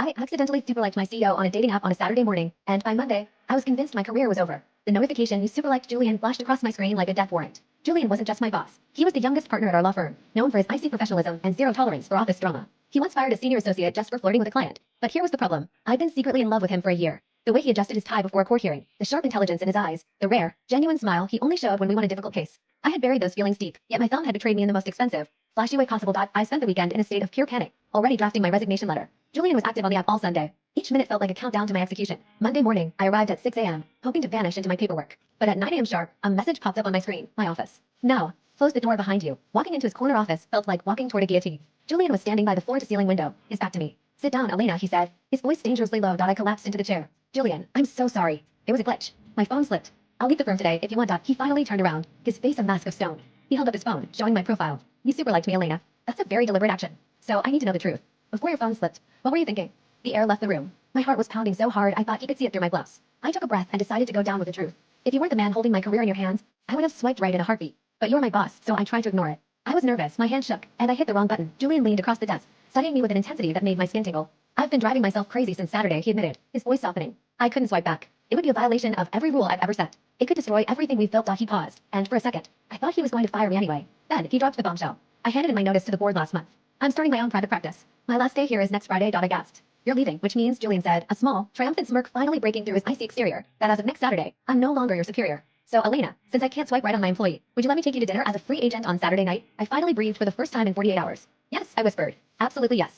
I accidentally super-liked my CEO on a dating app on a Saturday morning, and by Monday, I was convinced my career was over. The notification "You super-liked Julian" flashed across my screen like a death warrant. Julian wasn't just my boss. He was the youngest partner at our law firm, known for his icy professionalism and zero tolerance for office drama. He once fired a senior associate just for flirting with a client. But here was the problem. I'd been secretly in love with him for a year. The way he adjusted his tie before a court hearing, the sharp intelligence in his eyes, the rare, genuine smile he only showed when we won a difficult case. I had buried those feelings deep, yet my thumb had betrayed me in the most expensive, flashy way possible. I spent the weekend in a state of pure panic, already drafting my resignation letter. Julian was active on the app all Sunday. Each minute felt like a countdown to my execution. Monday morning, I arrived at 6 a.m., hoping to vanish into my paperwork. But at 9 a.m. sharp, a message popped up on my screen, my office. "Now, close the door behind you." Walking into his corner office felt like walking toward a guillotine. Julian was standing by the floor-to-ceiling window, his back to me. "Sit down, Elena," he said, his voice dangerously low. I collapsed into the chair. "Julian, I'm so sorry. There was a glitch. My phone slipped. I'll leave the firm today if you want." He finally turned around, his face a mask of stone. He held up his phone, showing my profile. "You super liked me, Elena. That's a very deliberate action. So I need to know the truth. Before your phone slipped, what were you thinking?" The air left the room. My heart was pounding so hard I thought he could see it through my blouse. I took a breath and decided to go down with the truth. "If you weren't the man holding my career in your hands, I would have swiped right in a heartbeat. But you're my boss, so I tried to ignore it. I was nervous, my hand shook, and I hit the wrong button." Julian leaned across the desk, studying me with an intensity that made my skin tingle. "I've been driving myself crazy since Saturday," he admitted, his voice softening. "I couldn't swipe back. It would be a violation of every rule I've ever set. It could destroy everything we've built." He paused, and for a second, I thought he was going to fire me anyway. Then he dropped the bombshell. "I handed in my notice to the board last month. I'm starting my own private practice. My last day here is next Friday." I gasped. "You're leaving, which means," Julian said, a small, triumphant smirk finally breaking through his icy exterior, "that as of next Saturday, I'm no longer your superior. So, Elena, since I can't swipe right on my employee, would you let me take you to dinner as a free agent on Saturday night?" I finally breathed for the first time in 48 hours. "Yes," I whispered. "Absolutely yes."